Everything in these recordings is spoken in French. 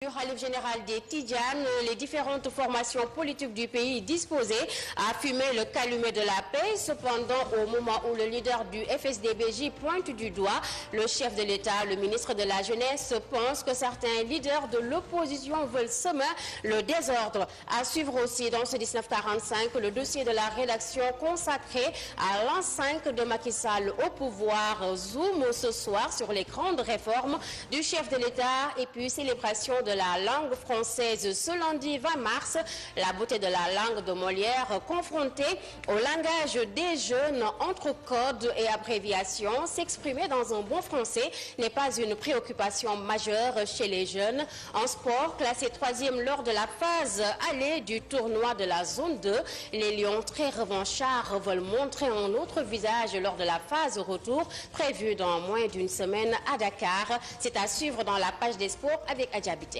Le Khalif général des Tidjanes, les différentes formations politiques du pays disposées à fumer le calumet de la paix. Cependant, au moment où le leader du FSD/BJ pointe du doigt le chef de l'État, le ministre de la Jeunesse pense que certains leaders de l'opposition veulent semer le désordre. À suivre aussi dans ce 1945 le dossier de la rédaction consacré à l'an 5 de Macky Sall au pouvoir. Zoom ce soir sur les grandes réformes du chef de l'État et puis célébration de la langue française ce lundi 20 mars. La beauté de la langue de Molière confrontée au langage des jeunes entre codes et abréviations. S'exprimer dans un bon français n'est pas une préoccupation majeure chez les jeunes. En sport, classé 3e lors de la phase allée du tournoi de la zone 2, les Lions très revanchards veulent montrer un autre visage lors de la phase retour prévue dans moins d'une semaine à Dakar. C'est à suivre dans la page des sports avec Adja Bitey.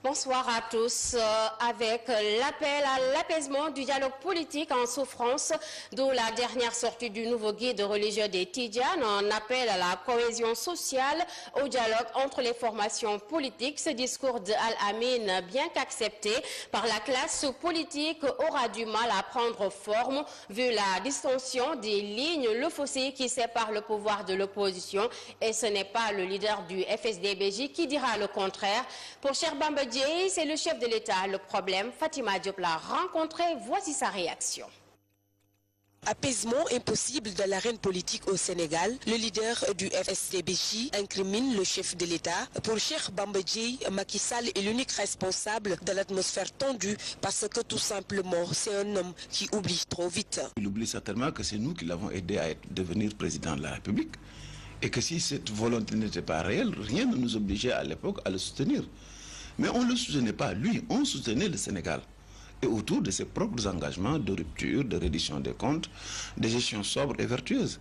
Bonsoir à tous. Avec l'appel à l'apaisement du dialogue politique en souffrance, d'où la dernière sortie du nouveau guide religieux des Tidjanes, un appel à la cohésion sociale, au dialogue entre les formations politiques. Ce discours de Al-Amin, bien qu'accepté par la classe politique, aura du mal à prendre forme vu la distinction des lignes, le fossé qui sépare le pouvoir de l'opposition. Et ce n'est pas le leader du FSD/BJ qui dira le contraire. Pour Cheikh Bamba Dièye, c'est le chef de l'État. Le problème, Fatima Diop l'a rencontré. Voici sa réaction. Apaisement impossible de l'arène politique au Sénégal, le leader du FSD/BJ incrimine le chef de l'État. Pour Cheikh Bamba Dièye, Macky Sall est l'unique responsable de l'atmosphère tendue parce que tout simplement c'est un homme qui oublie trop vite. Il oublie certainement que c'est nous qui l'avons aidé à devenir président de la République et que si cette volonté n'était pas réelle, rien ne nous obligeait à l'époque à le soutenir. Mais on ne le soutenait pas lui, on soutenait le Sénégal. Et autour de ses propres engagements de rupture, de reddition des comptes, de gestion sobre et vertueuse.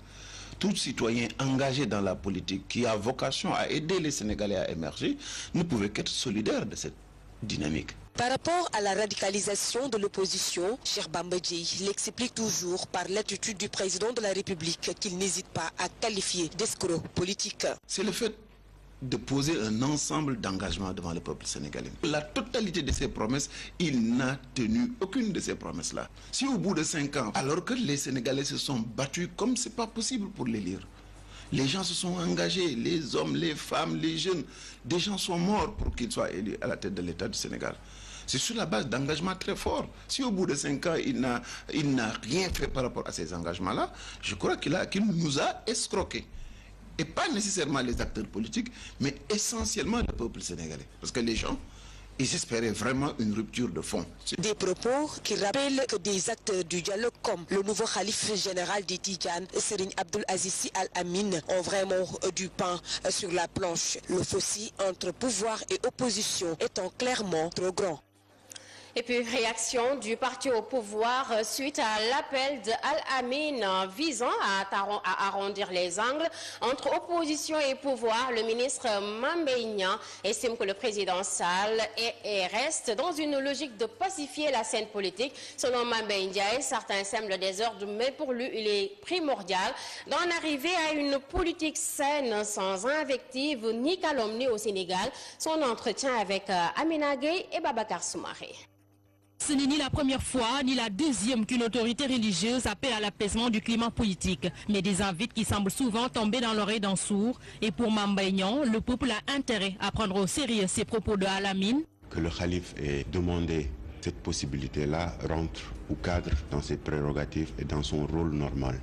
Tout citoyen engagé dans la politique qui a vocation à aider les Sénégalais à émerger ne pouvait qu'être solidaire de cette dynamique. Par rapport à la radicalisation de l'opposition, Cheikh Bamba Dièye l'explique toujours par l'attitude du président de la République qu'il n'hésite pas à qualifier d'escroc politique. C'est le fait de poser un ensemble d'engagements devant le peuple sénégalais. La totalité de ses promesses, il n'a tenu aucune de ces promesses-là. Si au bout de 5 ans, alors que les Sénégalais se sont battus comme c'est pas possible pour les lire, les gens se sont engagés, les hommes, les femmes, les jeunes, des gens sont morts pour qu'ils soient élus à la tête de l'État du Sénégal. C'est sur la base d'engagements très forts. Si au bout de 5 ans, il n'a rien fait par rapport à ces engagements-là, je crois qu'il nous a escroqués. Et pas nécessairement les acteurs politiques, mais essentiellement le peuple sénégalais. Parce que les gens, ils espéraient vraiment une rupture de fond. Des propos qui rappellent que des acteurs du dialogue comme le nouveau Khalif général des Tidjanes, Serigne Abdoul Aziz Sy Al Amine, ont vraiment du pain sur la planche. Le fossé entre pouvoir et opposition étant clairement trop grand. Et puis, réaction du parti au pouvoir suite à l'appel de Al-Amin visant à arrondir les angles entre opposition et pouvoir. Le ministre Mame Mbaye Niang estime que le président Sall reste dans une logique de pacifier la scène politique. Selon Mame Mbaye Ndiaye, certains sèment le désordre, mais pour lui, il est primordial d'en arriver à une politique saine, sans invective ni calomnie au Sénégal. Son entretien avec Amina Gueye et Babacar Soumaré. Ce n'est ni la première fois, ni la deuxième qu'une autorité religieuse appelle à l'apaisement du climat politique, mais des invites qui semblent souvent tomber dans l'oreille d'un sourd. Et pour Mame Mbaye Niang, le peuple a intérêt à prendre au sérieux ces propos de Al-Amin. Que le calife ait demandé cette possibilité-là rentre au cadre dans ses prérogatives et dans son rôle normal.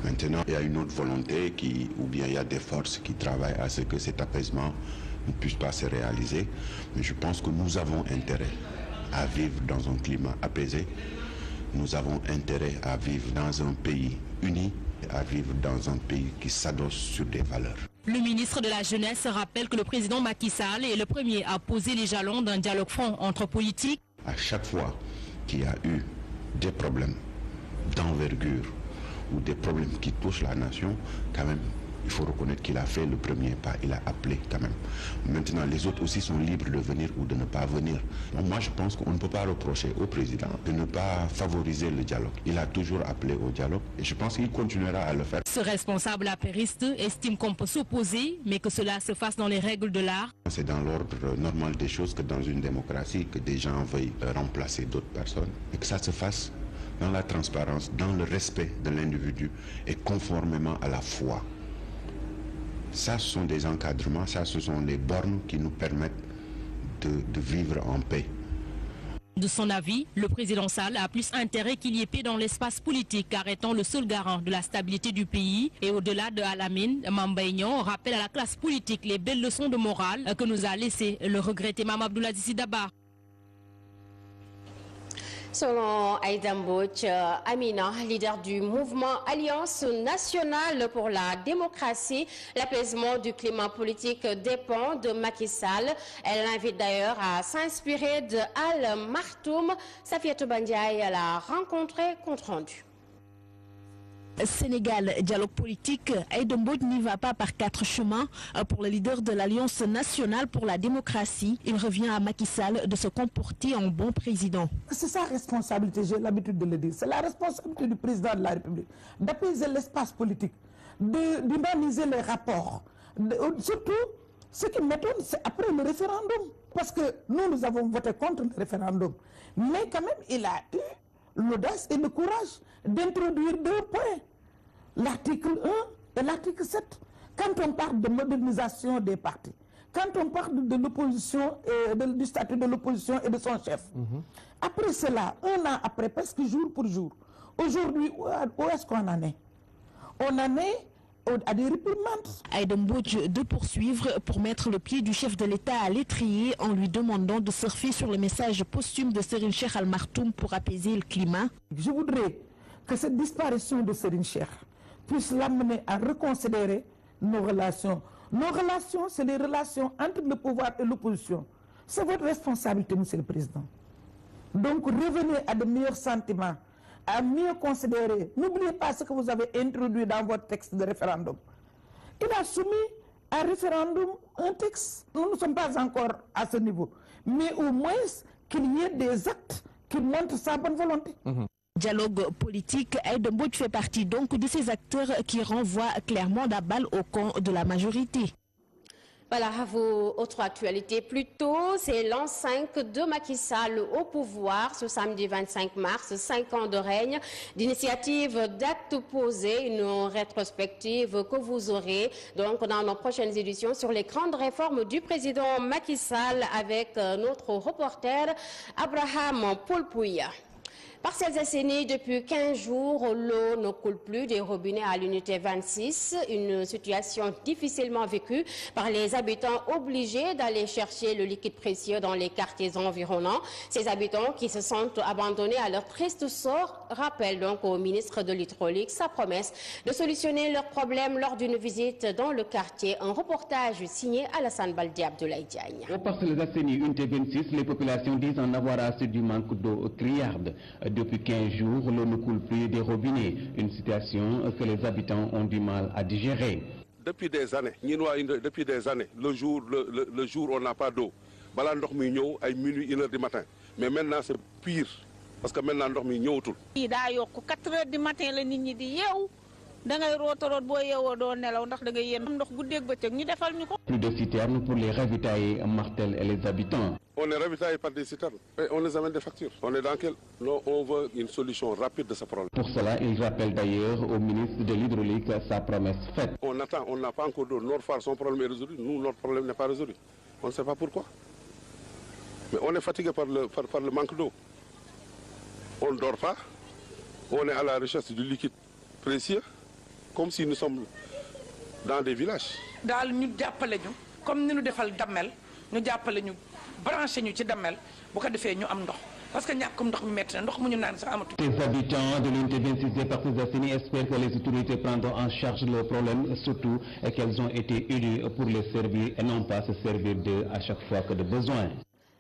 Maintenant, il y a une autre volonté ou bien il y a des forces qui travaillent à ce que cet apaisement ne puisse pas se réaliser. Mais je pense que nous avons intérêt à vivre dans un climat apaisé. Nous avons intérêt à vivre dans un pays uni, à vivre dans un pays qui s'adosse sur des valeurs. Le ministre de la Jeunesse rappelle que le président Macky Sall est le premier à poser les jalons d'un dialogue franc entre politiques. À chaque fois qu'il y a eu des problèmes d'envergure ou des problèmes qui touchent la nation, quand même, Il faut reconnaître qu'il a fait le premier pas, il a appelé quand même. Maintenant, les autres aussi sont libres de venir ou de ne pas venir. Donc, moi, je pense qu'on ne peut pas reprocher au président de ne pas favoriser le dialogue. Il a toujours appelé au dialogue et je pense qu'il continuera à le faire. Ce responsable apériste estime qu'on peut s'opposer, mais que cela se fasse dans les règles de l'art. C'est dans l'ordre normal des choses que dans une démocratie, que des gens veuillent remplacer d'autres personnes et que ça se fasse dans la transparence, dans le respect de l'individu et conformément à la foi. Ça, ce sont des encadrements, ça, ce sont les bornes qui nous permettent de vivre en paix. De son avis, le président Sall a plus intérêt qu'il y ait paix dans l'espace politique, car étant le seul garant de la stabilité du pays. Et au-delà de Alamine, Mame Mbaye Niang rappelle à la classe politique les belles leçons de morale que nous a laissé le regretté Mame Abdoul Aziz Sy Dabakh. Selon Aïda Mbodj, Amina, leader du mouvement Alliance nationale pour la démocratie, l'apaisement du climat politique dépend de Macky Sall. Elle invite d'ailleurs à s'inspirer de Al Maktoum. Safiatou Bandiaï l'a rencontré, compte rendu. Sénégal, dialogue politique, Aïda Mbodj n'y va pas par 4 chemins. Pour le leader de l'Alliance nationale pour la démocratie, il revient à Macky Sall de se comporter en bon président. C'est sa responsabilité, j'ai l'habitude de le dire. C'est la responsabilité du président de la République d'apaiser l'espace politique, d'humaniser les rapports. Surtout, ce qui m'étonne, c'est après le référendum. Parce que nous avons voté contre le référendum. Mais quand même, il a eu l'audace et le courage d'introduire 2 points, l'article 1 et l'article 7. Quand on parle de modernisation des partis, quand on parle de l'opposition, du statut de l'opposition et de son chef. Après cela, 1 an après, presque jour pour jour, aujourd'hui, où est-ce qu'on en est? On en est à des réprimandes. Aïda Mbodj de poursuivre pour mettre le pied du chef de l'État à l'étrier en lui demandant de surfer sur le message posthume de Serigne Cheikh Al Maktoum pour apaiser le climat. Je voudrais que cette disparition de Serigne Cheikh puisse l'amener à reconsidérer nos relations. Nos relations, c'est les relations entre le pouvoir et l'opposition. C'est votre responsabilité, Monsieur le Président. Donc revenez à de meilleurs sentiments, à mieux considérer. N'oubliez pas ce que vous avez introduit dans votre texte de référendum. Il a soumis à référendum un texte. Nous ne sommes pas encore à ce niveau. Mais au moins qu'il y ait des actes qui montrent sa bonne volonté. Dialogue politique, Aïda Mbodj fait partie donc de ces acteurs qui renvoient clairement la balle au camp de la majorité. Voilà, à vous, autre actualité. Plus tôt, c'est l'an 5 de Macky Sall au pouvoir ce samedi 25 mars, 5 ans de règne, d'initiative d'actes posés, une rétrospective que vous aurez donc dans nos prochaines éditions sur les grandes réformes du président Macky Sall avec notre reporter Abraham Poulpouya. Parcelles Assainies, depuis 15 jours, l'eau ne coule plus des robinets à l'unité 26. Une situation difficilement vécue par les habitants obligés d'aller chercher le liquide précieux dans les quartiers environnants. Ces habitants qui se sentent abandonnés à leur triste sort rappellent donc au ministre de l'Hydraulique sa promesse de solutionner leurs problèmes lors d'une visite dans le quartier. Un reportage signé Alassane Baldi Abdoulaye Diagne. Aux Parcelles Assainies, unité 26, les populations disent en avoir assez du manque d'eau criarde. Depuis 15 jours, l'eau ne coule plus des robinets, une situation que les habitants ont du mal à digérer. Depuis des années, le jour on n'a pas d'eau. Balaa ndox mi ñëw ay minuit 1 heure du matin. Mais maintenant c'est pire parce que maintenant ndox mi ñëwatul. daa yokk 4 heures du matin la nit ñi di yeewu da ngay root boo yeewoo doo nelaw ndax da ngay yéen ndox guddeeg bëccëg ñu defal ñu ko. Plus de citernes pour les ravitailler, martèlent les habitants. On est ravitaillé par des citernes et on les amène des factures. On est dans quel? Non, on veut une solution rapide de ce problème. Pour cela, il rappelle d'ailleurs au ministre de l'Hydraulique sa promesse faite. On attend, on n'a pas encore d'eau. Nord-Phare, son problème est résolu. Nous, notre problème n'est pas résolu. On ne sait pas pourquoi. Mais on est fatigué par le manque d'eau. On ne dort pas. On est à la recherche du liquide précieux, comme si nous sommes dans des villages. Dans ñu jàppale ñu comme ni ñu defal Damel ñu jàppale ñu branché ñu ci Damel bu ko defee ñu am ndox parce que ñàkkum ndox mi metti na ndox mu ñu naan sax amatu. Les habitants de l'unité 26 des Parcelles Assainies espèrent que les autorités prendront en charge leurs problèmes, surtout qu'elles ont été élues pour les servir et non pas se servir d'eux à chaque fois que de besoin.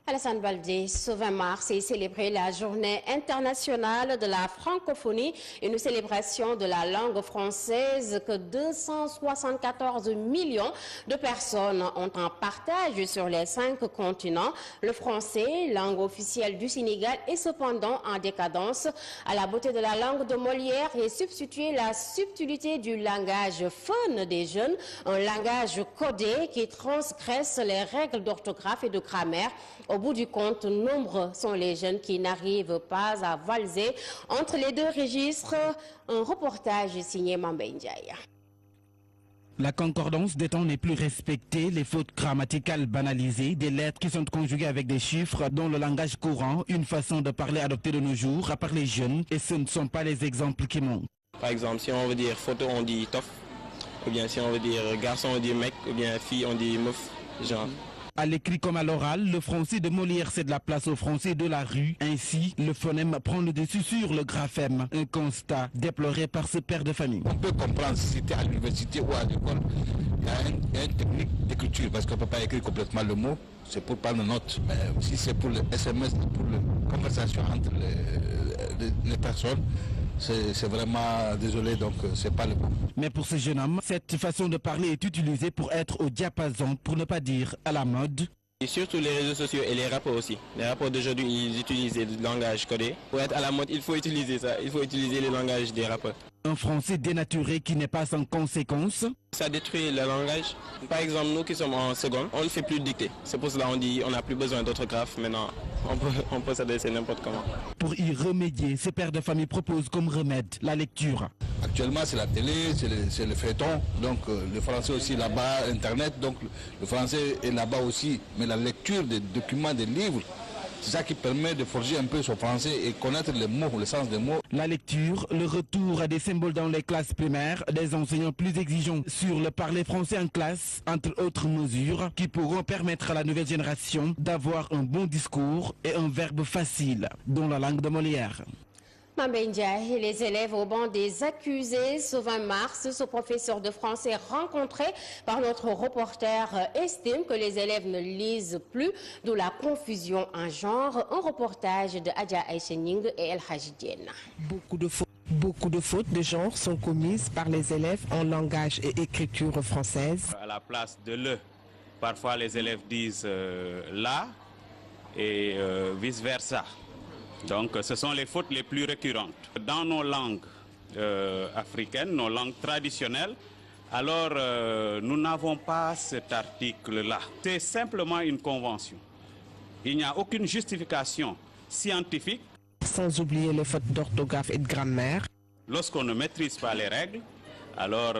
Alassane Baldé, ce 20 mars est célébrée la journée internationale de la francophonie, une célébration de la langue française que 274 millions de personnes ont en partage sur les 5 continents. Le français, langue officielle du Sénégal, est cependant en décadence. À la beauté de la langue de Molière est substituée la subtilité du langage fun des jeunes, un langage codé qui transgresse les règles d'orthographe et de grammaire. Au bout du compte, nombreux sont les jeunes qui n'arrivent pas à valser entre les deux registres. Un reportage signé Mambé Ndiaye. La concordance des temps n'est plus respectée, les fautes grammaticales banalisées, des lettres qui sont conjuguées avec des chiffres dans le langage courant, une façon de parler adoptée de nos jours par les jeunes, et ce ne sont pas les exemples qui manquent. Par exemple, si on veut dire photo, on dit tof, ou bien si on veut dire garçon, on dit mec, ou bien fille, on dit meuf, genre. À l'écrit comme à l'oral, le français de Molière cède la place au français de la rue. Ainsi, le phonème prend le dessus sur le graphème. Un constat déploré par ce père de famille. On peut comprendre si c'était à l'université ou à l'école, il y a une technique d'écriture parce qu'on ne peut pas écrire complètement le mot. C'est pour prendre note. Mais si c'est pour le SMS, pour la conversation entre les personnes, c'est vraiment désolé, donc c'est pas le bon. Mais pour ce jeune homme, cette façon de parler est utilisée pour être au diapason, pour ne pas dire à la mode. Et surtout les réseaux sociaux et les rapports aussi. Les rapports d'aujourd'hui, ils utilisent le langage codé. Pour être à la mode, il faut utiliser ça. Il faut utiliser le langage des rapports. Un français dénaturé qui n'est pas sans conséquence. Ça détruit le langage. Par exemple, nous qui sommes en seconde, on ne fait plus de dictée. C'est pour cela qu'on dit on n'a plus besoin d'orthographe. Maintenant, on peut s'adresser n'importe comment. Pour y remédier, ce père de famille propose comme remède la lecture. Actuellement, c'est la télé, c'est le feuilleton. Donc le français aussi là-bas, Internet. Donc le français est là-bas aussi. Mais la lecture des documents, des livres, c'est ça qui permet de forger un peu son français et connaître les mots, le sens des mots. La lecture, le retour à des symboles dans les classes primaires, des enseignants plus exigeants sur le parler français en classe, entre autres mesures qui pourront permettre à la nouvelle génération d'avoir un bon discours et un verbe facile dans la langue de Molière. Mambé Ndiaye, les élèves au banc des accusés ce 20 mars, ce professeur de français rencontré par notre reporter estime que les élèves ne lisent plus, d'où la confusion en genre. Un reportage de Adja Aïchening et El Hajidien. Beaucoup de fautes de genre sont commises par les élèves en langage et écriture française. À la place de le, parfois les élèves disent la et vice-versa. Donc ce sont les fautes les plus récurrentes. Dans nos langues africaines, nos langues traditionnelles, alors nous n'avons pas cet article-là. C'est simplement une convention. Il n'y a aucune justification scientifique. Sans oublier les fautes d'orthographe et de grammaire. Lorsqu'on ne maîtrise pas les règles, alors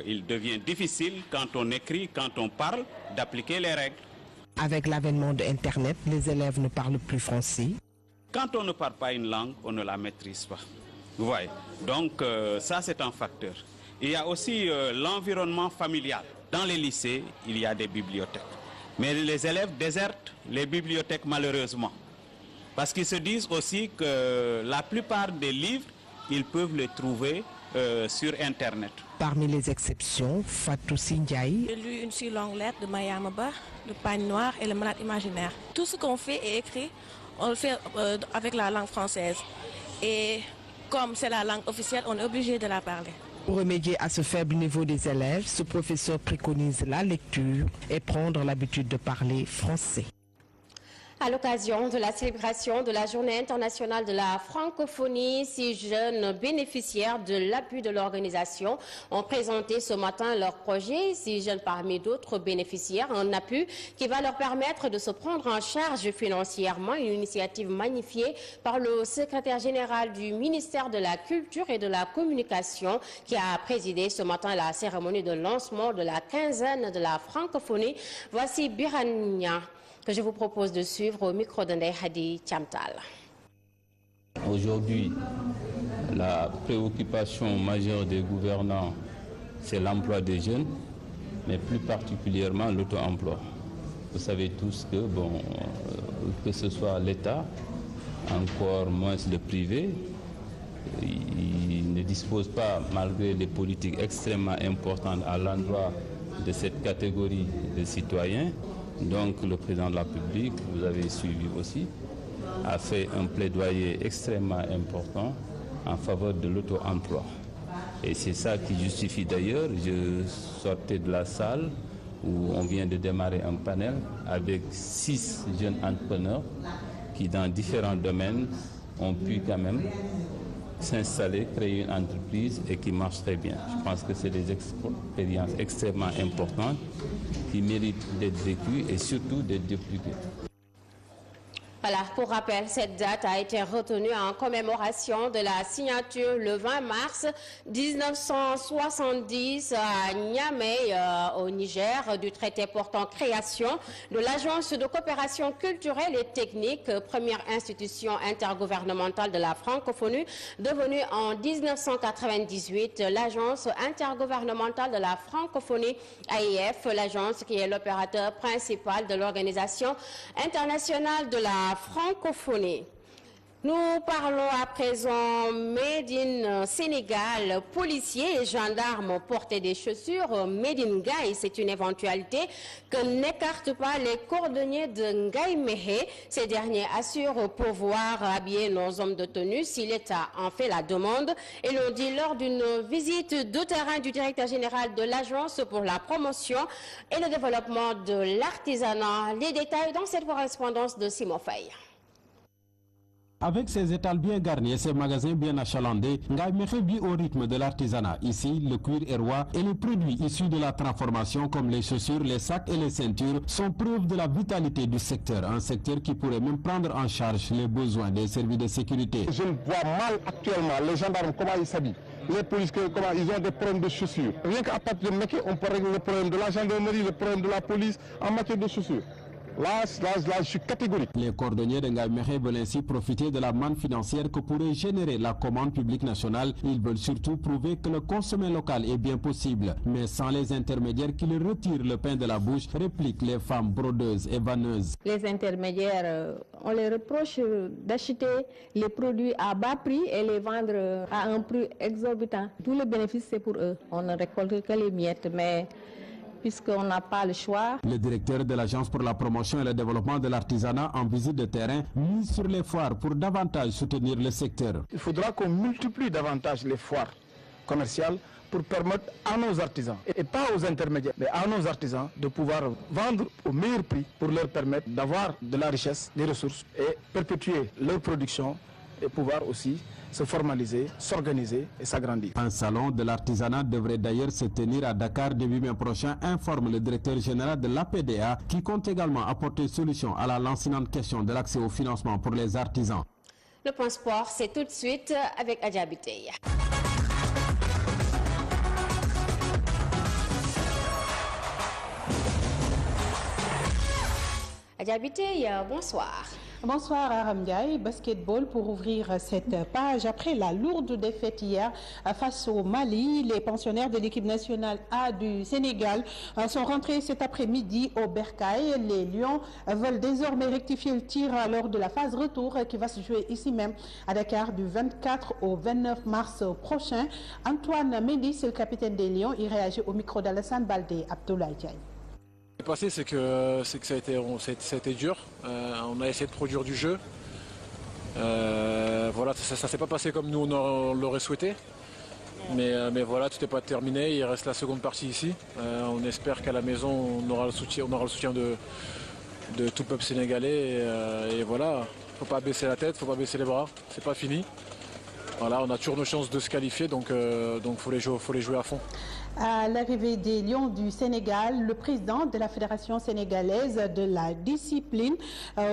il devient difficile quand on écrit, quand on parle, d'appliquer les règles. Avec l'avènement de Internet, les élèves ne parlent plus français. Quand on ne parle pas une langue, on ne la maîtrise pas. Vous voyez. Donc ça, c'est un facteur. Il y a aussi l'environnement familial. Dans les lycées, il y a des bibliothèques. Mais les élèves désertent les bibliothèques malheureusement. Parce qu'ils se disent aussi que la plupart des livres, ils peuvent les trouver sur Internet. Parmi les exceptions, Fatou Sindiaye. J'ai lu une si longue lettre de Mayamaba, Le Pagne Noir et Le Malade Imaginaire. Tout ce qu'on fait est écrit. On le fait avec la langue française. Et comme c'est la langue officielle, on est obligé de la parler. Pour remédier à ce faible niveau des élèves, ce professeur préconise la lecture et prendre l'habitude de parler français. À l'occasion de la célébration de la Journée internationale de la francophonie, 6 jeunes bénéficiaires de l'appui de l'organisation ont présenté ce matin leur projet. 6 jeunes parmi d'autres bénéficiaires, un appui qui va leur permettre de se prendre en charge financièrement, une initiative magnifiée par le secrétaire général du ministère de la Culture et de la Communication qui a présidé ce matin la cérémonie de lancement de la quinzaine de la francophonie. Voici Birania, que je vous propose de suivre au micro de Ndeye Hadi Chamtal. Aujourd'hui, la préoccupation majeure des gouvernants, c'est l'emploi des jeunes, mais plus particulièrement l'auto-emploi. Vous savez tous que, que ce soit l'État, encore moins le privé, il ne dispose pas, malgré les politiques extrêmement importantes à l'endroit de cette catégorie de citoyens, Donc le président de la République, vous avez suivi aussi, a fait un plaidoyer extrêmement important en faveur de l'auto-emploi. Et c'est ça qui justifie d'ailleurs, je sortais de la salle où on vient de démarrer un panel avec 6 jeunes entrepreneurs qui dans différents domaines ont pu quand même s'installer, créer une entreprise et qui marche très bien. Je pense que c'est des expériences extrêmement importantes qui méritent d'être vécues et surtout d'être dupliquées. Voilà, pour rappel, cette date a été retenue en commémoration de la signature le 20 mars 1970 à Niamey, au Niger, du traité portant création de l'Agence de coopération culturelle et technique, première institution intergouvernementale de la francophonie, devenue en 1998 l'Agence intergouvernementale de la francophonie, AIF, l'agence qui est l'opérateur principal de l'Organisation internationale de la francophonie. Nous parlons à présent Made in Sénégal. Policiers et gendarmes portaient des chaussures Made in Ngaï. C'est une éventualité que n'écartent pas les cordonniers de Ngaï Méhé. Ces derniers assurent pouvoir habiller nos hommes de tenue si l'État en fait la demande. Et l'on dit lors d'une visite de terrain du directeur général de l'Agence pour la promotion et le développement de l'artisanat. Les détails dans cette correspondance de Simon Faye. Avec ses étals bien garnis et ses magasins bien achalandés, Ngaï Méhé vit au rythme de l'artisanat. Ici, le cuir est roi et les produits issus de la transformation comme les chaussures, les sacs et les ceintures sont preuve de la vitalité du secteur. Un secteur qui pourrait même prendre en charge les besoins des services de sécurité. Je vois mal actuellement les gendarmes comment ils s'habillent. Les policiers, comment ils ont des problèmes de chaussures. Rien qu'à partir de Méhé, on peut régler le problème de la gendarmerie, le problème de la police en matière de chaussures. Là, je suis catégorique. Les cordonniers de Ngaï Méhé veulent ainsi profiter de la manne financière que pourrait générer la commande publique nationale. Ils veulent surtout prouver que le consommé local est bien possible, mais sans les intermédiaires qui leur retirent le pain de la bouche, répliquent les femmes brodeuses et vanneuses. Les intermédiaires, on les reproche d'acheter les produits à bas prix et les vendre à un prix exorbitant. Tout le bénéfice, c'est pour eux. On ne récolte que les miettes, mais puisqu'on n'a pas le choix. Le directeur de l'Agence pour la promotion et le développement de l'artisanat en visite de terrain mise sur les foires pour davantage soutenir le secteur. Il faudra qu'on multiplie davantage les foires commerciales pour permettre à nos artisans, et pas aux intermédiaires, mais à nos artisans de pouvoir vendre au meilleur prix pour leur permettre d'avoir de la richesse, des ressources et perpétuer leur production et pouvoir aussi se formaliser, s'organiser et s'agrandir. Un salon de l'artisanat devrait d'ailleurs se tenir à Dakar début mai prochain, informe le directeur général de l'APDA, qui compte également apporter solution à la lancinante question de l'accès au financement pour les artisans. Le point sport, c'est tout de suite avec Adja Bitey. Adja Bitey, bonsoir. Bonsoir Aram Ndiaye. Basketball pour ouvrir cette page. Après la lourde défaite hier face au Mali, les pensionnaires de l'équipe nationale A du Sénégal sont rentrés cet après-midi au Bercail. Les Lions veulent désormais rectifier le tir lors de la phase retour qui va se jouer ici même à Dakar du 24 au 29 mars prochain. Antoine Mendy, le capitaine des Lions, il réagit au micro d'Alassane Baldé. Abdoulaye Diagne. Ce qui s'est passé, c'est que ça a été dur. On a essayé de produire du jeu. Voilà, ça ne s'est pas passé comme nous on l'aurait souhaité. Mais voilà, tout n'est pas terminé. Il reste la seconde partie ici. On espère qu'à la maison, on aura le soutien de tout le peuple sénégalais. Et voilà, il ne faut pas baisser la tête, il ne faut pas baisser les bras. C'est pas fini. Voilà, on a toujours nos chances de se qualifier, donc faut les jouer à fond. À l'arrivée des Lions du Sénégal, le président de la Fédération sénégalaise de la discipline,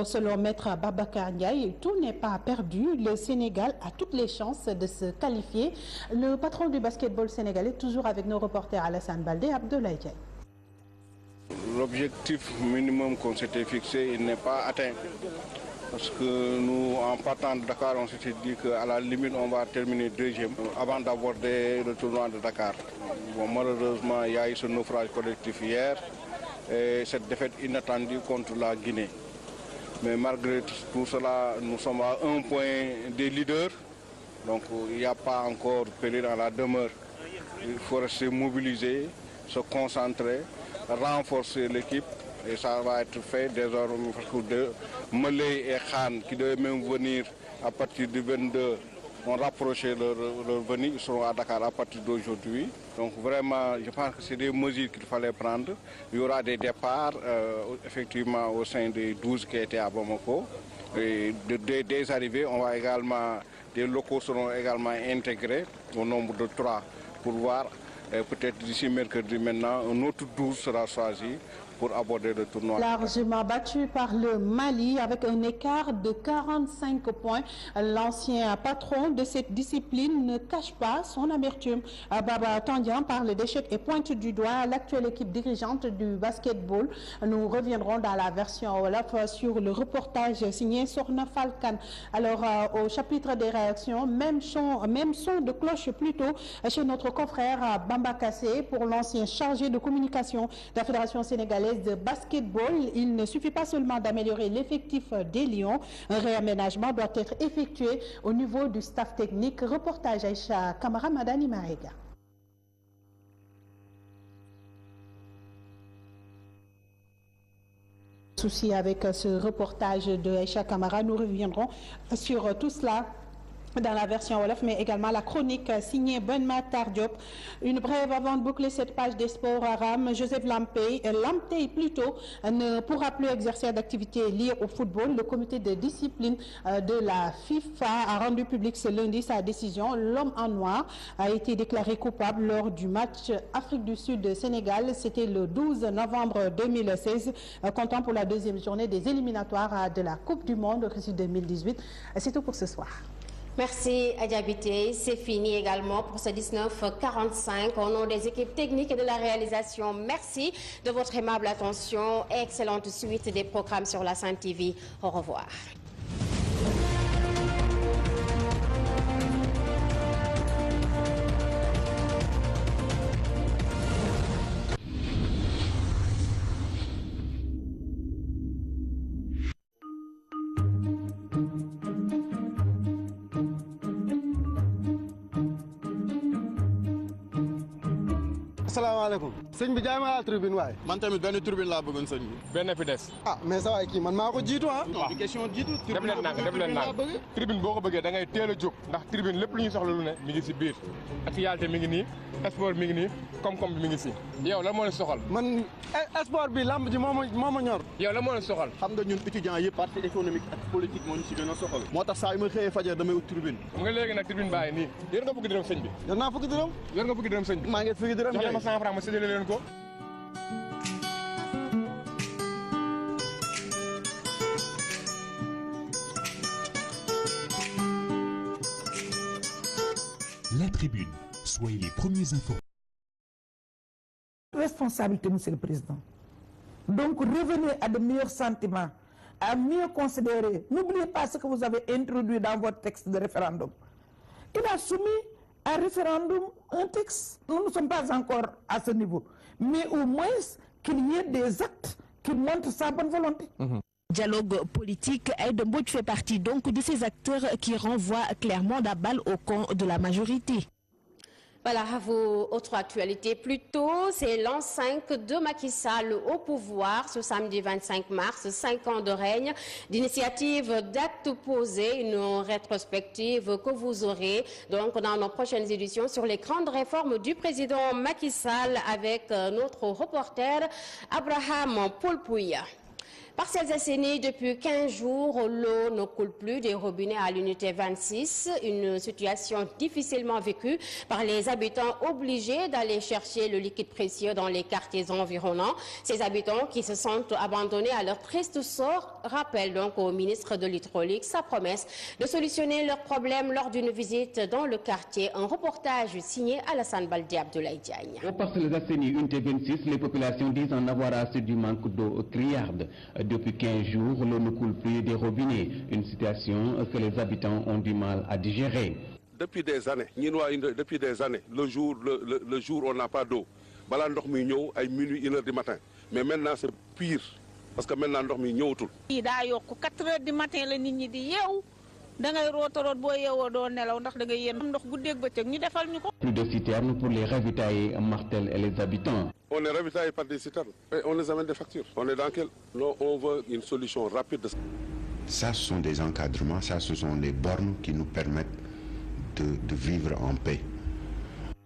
selon Maître Babacar Ndiaye, tout n'est pas perdu. Le Sénégal a toutes les chances de se qualifier. Le patron du basketball sénégalais, toujours avec nos reporters Alassane Baldé, Abdoulaye Diagne. L'objectif minimum qu'on s'était fixé, il n'est pas atteint. Parce que nous, en partant de Dakar, on s'était dit qu'à la limite, on va terminer deuxième avant d'aborder le tournoi de Dakar. Bon, malheureusement, il y a eu ce naufrage collectif hier et cette défaite inattendue contre la Guinée. Mais malgré tout cela, nous sommes à un point des leaders. Donc il n'y a pas encore péril dans la demeure. Il faut rester mobilisé, se concentrer, renforcer l'équipe Et ça va être fait désormais parce que de Meley et Khan qui devaient même venir à partir du 22 ont rapproché leur venue, ils seront à Dakar à partir d'aujourd'hui. Donc vraiment, je pense que c'est des mesures qu'il fallait prendre. Il y aura des départs effectivement au sein des 12 qui étaient à Bamako. Et des arrivées, on va également, des locaux seront également intégrés au nombre de 3 pour voir peut-être d'ici mercredi maintenant, un autre 12 sera choisi pour aborder le tournoi. Largement battu par le Mali avec un écart de 45 points. L'ancien patron de cette discipline ne cache pas son amertume. Baba Tandian parle d'échec et pointe du doigt l'actuelle équipe dirigeante du basketball. Nous reviendrons dans la version Wolof sur le reportage signé Sorna Falkan. Alors au chapitre des réactions, même son de cloche plutôt chez notre confrère Bamba Kassé pour l'ancien chargé de communication de la Fédération sénégalaise de basketball. Il ne suffit pas seulement d'améliorer l'effectif des Lions. Un réaménagement doit être effectué au niveau du staff technique. Reportage Aïcha Kamara Madani Marega. Souci avec ce reportage de Aïcha Kamara. Nous reviendrons sur tout cela dans la version Wolof, mais également la chronique signée Benma Tardiop. Une brève avant de boucler cette page des sports à Ram. Joseph Lamptey plutôt ne pourra plus exercer d'activités liées au football. Le comité de discipline de la FIFA a rendu public ce lundi sa décision. L'homme en noir a été déclaré coupable lors du match Afrique du Sud-Sénégal. C'était le 12 novembre 2016, comptant pour la deuxième journée des éliminatoires de la Coupe du Monde Russie 2018. C'est tout pour ce soir. Merci Adjabité, c'est fini également pour ce 19h45 au nom des équipes techniques et de la réalisation. Merci de votre aimable attention. Excellente suite des programmes sur la Sen TV. Au revoir. asalaamaaleykum sëñ bi jaay ma la tribune waaye. man tamit benn tribune laa bëggoon sëñ bi. benn fi des. ah mais sa waay kii man maa ko jiitu ah. non question jiitu. def leen nang tribune boo ko bëggee da ngay teel a jóg ndax tribune lépp lu ñu soxla lu ne mi ngi si biir. actualité mi ngi nii sport mi ngi nii koom-koom bi mi ngi si. yow lan moo leen soxal. man sport bi lamb ji moo ma ñor. yow lan moo leen soxal. xam nga ñun étudiants yëpp parti économique ak politique moo ñu si gën a soxal. moo tax saa yu ma xëyee fajar damay ut tribune. xam nga léegi nag tribune baa ngi nii. yor nga fukki dërëm sëñ bi. yor naa fukki dërëm. yor nga fukki dërëm sëñ bi. maa ngi fukki dërëm. jox ma 100 francs ma séddale leen ko. La Tribune, soyez les premiers informés. Responsabilité, Monsieur le Président. Donc revenez à de meilleurs sentiments, à mieux considérer. N'oubliez pas ce que vous avez introduit dans votre texte de référendum. Il a soumis à référendum un texte. Nous ne sommes pas encore à ce niveau. Mais au moins qu'il y ait des actes qui montrent sa bonne volonté. Dialogue politique, Aïda Mbodj fait partie donc de ces acteurs qui renvoient clairement la balle au camp de la majorité. Voilà, à vous, autre actualité. Plus tôt, c'est l'an 5 de Macky Sall au pouvoir ce samedi 25 mars, 5 ans de règne, d'initiative d'actes posés, une rétrospective que vous aurez donc dans nos prochaines éditions sur les grandes réformes du président Macky Sall avec notre reporter Abraham Poulpouya. Parcelles Assainies, depuis 15 jours, l'eau ne coule plus des robinets à l'unité 26. Une situation difficilement vécue par les habitants obligés d'aller chercher le liquide précieux dans les quartiers environnants. Ces habitants qui se sentent abandonnés à leur triste sort rappellent donc au ministre de l'Hydraulique sa promesse de solutionner leurs problèmes lors d'une visite dans le quartier. Un reportage signé Alassane Baldi Abdoulaye Diagne. Aux Parcelles Assainies, unité 26, les populations disent en avoir assez du manque d'eau criarde. Depuis 15 jours, l'eau ne coule plus des robinets, une situation que les habitants ont du mal à digérer. Depuis des années, le jour où on n'a pas d'eau, à minuit, 1h du matin. Mais maintenant c'est pire, parce que maintenant l'eau est 4 heures du matin, les gens disent da ngay root boo yeewoo doo nelaw ndax da ngay yéen ndox guddeeg bëccëg ñu defal ñu ko. Plus de citernes pour les ravitailler, martèlent les habitants. On est ravitaillé par des citernes et on les amène des factures. On est dans quel? Non, on veut une solution rapide. Ça, ce sont des encadrements, ça, ce sont les bornes qui nous permettent de vivre en paix.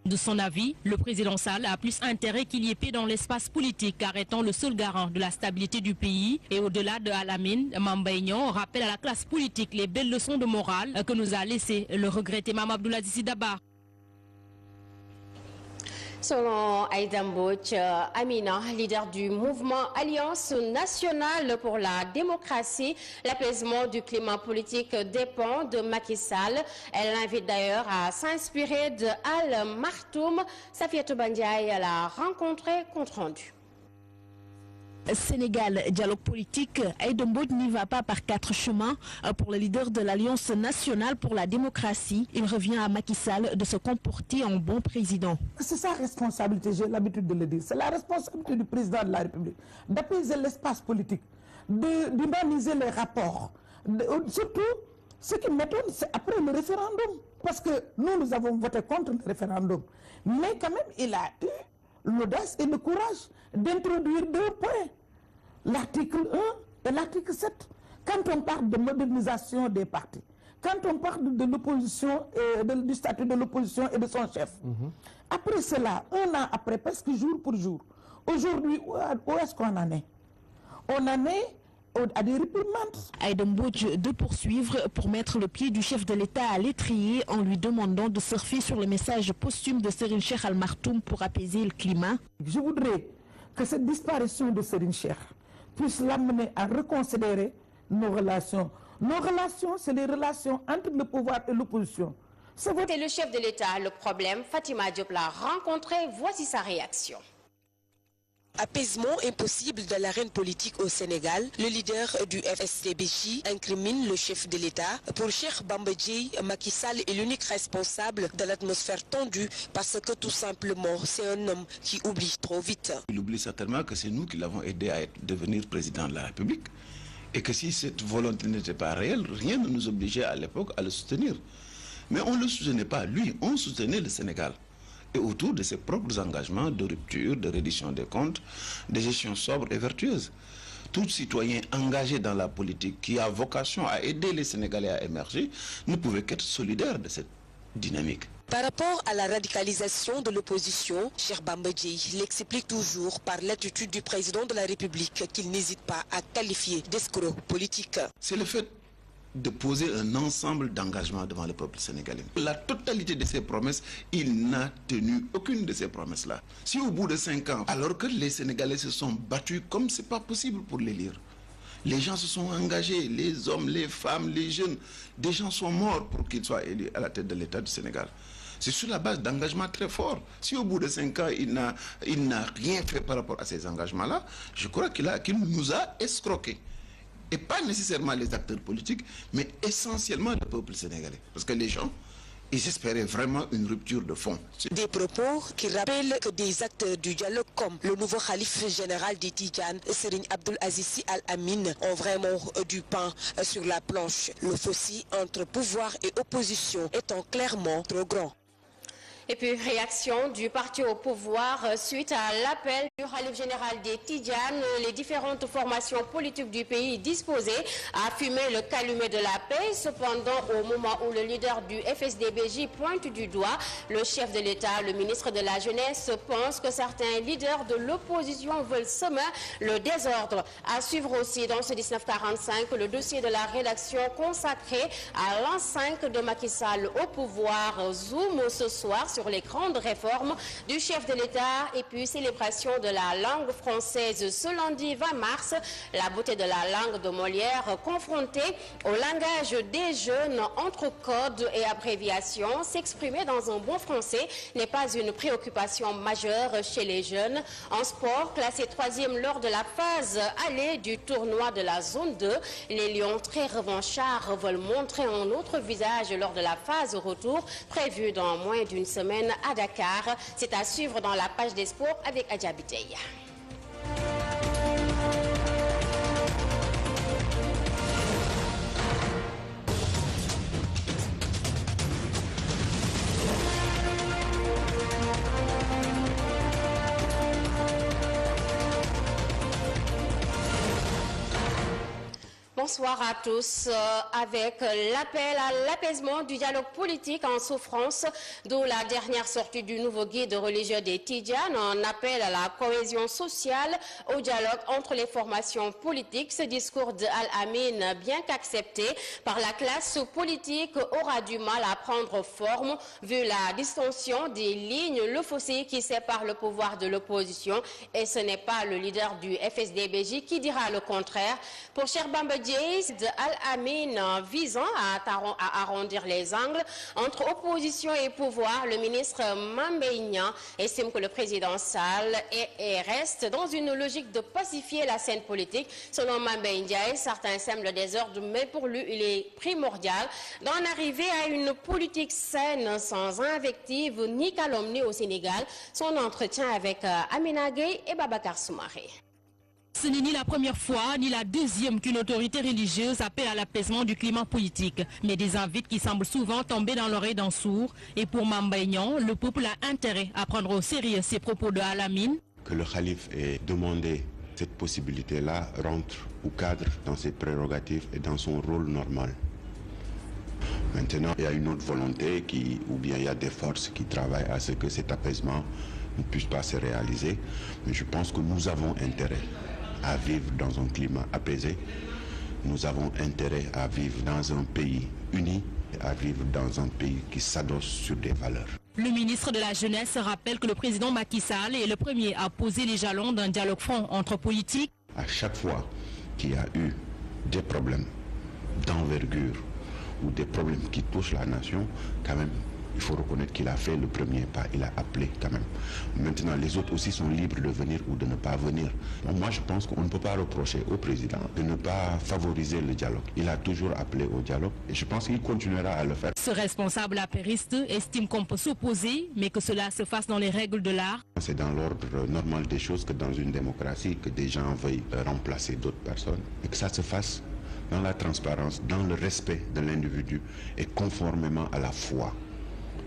De son avis, le président Sall a plus intérêt qu'il y ait paix dans l'espace politique, car étant le seul garant de la stabilité du pays. Et au-delà de Alamine, Mame Mbaye Niang rappelle à la classe politique les belles leçons de morale que nous a laissé le regretté Mame Abdoul Aziz Sy Dabakh. Selon Aïda Mbodj, Amina, leader du mouvement Alliance nationale pour la démocratie, l'apaisement du climat politique dépend de Macky Sall. Elle invite d'ailleurs à s'inspirer de Al Maktoum. Safiatou Bandiaï l'a rencontré, compte rendu. Sénégal, dialogue politique, Aïda Mbodj n'y va pas par quatre chemins. Pour le leader de l'Alliance nationale pour la démocratie, il revient à Macky Sall de se comporter en bon président. C'est sa responsabilité, j'ai l'habitude de le dire. C'est la responsabilité du président de la République d'apaiser l'espace politique, d'humaniser les rapports. Surtout, ce qui m'étonne, c'est après le référendum. Parce que nous avons voté contre le référendum. Mais quand même, il a eu l'audace et le courage d'introduire deux points, l'article 1 et l'article 7. Quand on parle de modernisation des partis, quand on parle de l'opposition, du statut de l'opposition et de son chef. Après cela, un an après, presque jour pour jour, aujourd'hui, où est-ce qu'on en est? On en est à des réprimandes. Aïda Mbodj de poursuivre pour mettre le pied du chef de l'État à l'étrier en lui demandant de surfer sur le message posthume de Serigne Cheikh Al Maktoum pour apaiser le climat. Je voudrais que cette disparition de Serigne Cheikh puisse l'amener à reconsidérer nos relations. Nos relations, c'est les relations entre le pouvoir et l'opposition. C'était le chef de l'État. Le problème, Fatima Diop l'a rencontré. Voici sa réaction. Apaisement impossible de l'arène politique au Sénégal, le leader du FSD/BJ incrimine le chef de l'État. Pour Cheikh Bamba Dièye, Macky Sall est l'unique responsable de l'atmosphère tendue parce que tout simplement c'est un homme qui oublie trop vite. Il oublie certainement que c'est nous qui l'avons aidé à devenir président de la République et que si cette volonté n'était pas réelle, rien ne nous obligeait à l'époque à le soutenir. Mais on ne le soutenait pas lui, on soutenait le Sénégal. Et autour de ses propres engagements de rupture, de reddition des comptes, de gestion sobre et vertueuse. Tout citoyen engagé dans la politique qui a vocation à aider les Sénégalais à émerger ne pouvait qu'être solidaire de cette dynamique. Par rapport à la radicalisation de l'opposition, Cheikh Bamba Dièye l'explique toujours par l'attitude du président de la République qu'il n'hésite pas à qualifier d'escroc politique. C'est le fait de poser un ensemble d'engagements devant le peuple sénégalais. La totalité de ces promesses, il n'a tenu aucune de ces promesses-là. Si au bout de 5 ans, alors que les Sénégalais se sont battus comme c'est pas possible pour les lire, les gens se sont engagés, les hommes, les femmes, les jeunes, des gens sont morts pour qu'ils soient élus à la tête de l'État du Sénégal. C'est sur la base d'engagements très forts. Si au bout de 5 ans, il n'a rien fait par rapport à ces engagements-là, je crois qu'il nous a escroqués. Et pas nécessairement les acteurs politiques, mais essentiellement le peuple sénégalais. Parce que les gens, ils espéraient vraiment une rupture de fond. Des propos qui rappellent que des acteurs du dialogue comme le nouveau khalife général des Tidjanes, Serigne Abdoul Aziz Sy Al Amine, ont vraiment du pain sur la planche. Le fossé entre pouvoir et opposition étant clairement trop grand. Et puis, réaction du parti au pouvoir suite à l'appel du khalife général des Tidjanes. Les différentes formations politiques du pays disposées à fumer le calumet de la paix. Cependant, au moment où le leader du FSD/BJ pointe du doigt le chef de l'État, le ministre de la Jeunesse pense que certains leaders de l'opposition veulent semer le désordre. À suivre aussi dans ce 1945 le dossier de la rédaction consacré à l'an 5 de Macky Sall au pouvoir. Zoom ce soir sur les grandes réformes du chef de l'État et puis célébration de la langue française ce lundi 20 mars. La beauté de la langue de Molière confrontée au langage des jeunes entre codes et abréviations. S'exprimer dans un bon français n'est pas une préoccupation majeure chez les jeunes. En sport, classé 3e lors de la phase aller du tournoi de la zone 2, les Lions très revanchards veulent montrer un autre visage lors de la phase retour prévue dans moins d'une semaine à Dakar. C'est à suivre dans la page des sports avec Adja Biteye. Bonsoir à tous. Avec l'appel à l'apaisement du dialogue politique en souffrance, d'où la dernière sortie du nouveau guide religieux des Tidjanes, un appel à la cohésion sociale, au dialogue entre les formations politiques. Ce discours de Al-Amin, bien qu'accepté par la classe politique, aura du mal à prendre forme vu la distinction des lignes, le fossé qui sépare le pouvoir de l'opposition. Et ce n'est pas le leader du FSD/BJ qui dira le contraire. Pour Cheikh Bamba Dièye, de Al-Amin visant à arrondir les angles entre opposition et pouvoir, le ministre Mame Mbaye Niang estime que le président Sall reste dans une logique de pacifier la scène politique. Selon Mame Mbaye Ndiaye, certains sèment le désordre, mais pour lui, il est primordial d'en arriver à une politique saine, sans invective ni calomnie au Sénégal. Son entretien avec Amina Gueye et Babacar Soumaré. Ce n'est ni la première fois, ni la deuxième qu'une autorité religieuse appelle à l'apaisement du climat politique, mais des invites qui semblent souvent tomber dans l'oreille d'un sourd. Et pour Mame Mbaye Niang, le peuple a intérêt à prendre au sérieux ces propos de Al-Amin. Que le calife ait demandé cette possibilité-là rentre ou cadre dans ses prérogatives et dans son rôle normal. Maintenant, il y a une autre volonté ou bien il y a des forces qui travaillent à ce que cet apaisement ne puisse pas se réaliser. Mais je pense que nous avons intérêt à vivre dans un climat apaisé. Nous avons intérêt à vivre dans un pays uni, à vivre dans un pays qui s'adosse sur des valeurs. Le ministre de la Jeunesse rappelle que le président Macky Sall est le premier à poser les jalons d'un dialogue franc entre politiques. À chaque fois qu'il y a eu des problèmes d'envergure ou des problèmes qui touchent la nation, quand même, il faut reconnaître qu'il a fait le premier pas, il a appelé quand même. Maintenant, les autres aussi sont libres de venir ou de ne pas venir. Moi, je pense qu'on ne peut pas reprocher au président de ne pas favoriser le dialogue. Il a toujours appelé au dialogue et je pense qu'il continuera à le faire. Ce responsable apériste estime qu'on peut s'opposer, mais que cela se fasse dans les règles de l'art. C'est dans l'ordre normal des choses que dans une démocratie, que des gens veuillent remplacer d'autres personnes et que ça se fasse dans la transparence, dans le respect de l'individu et conformément à la foi.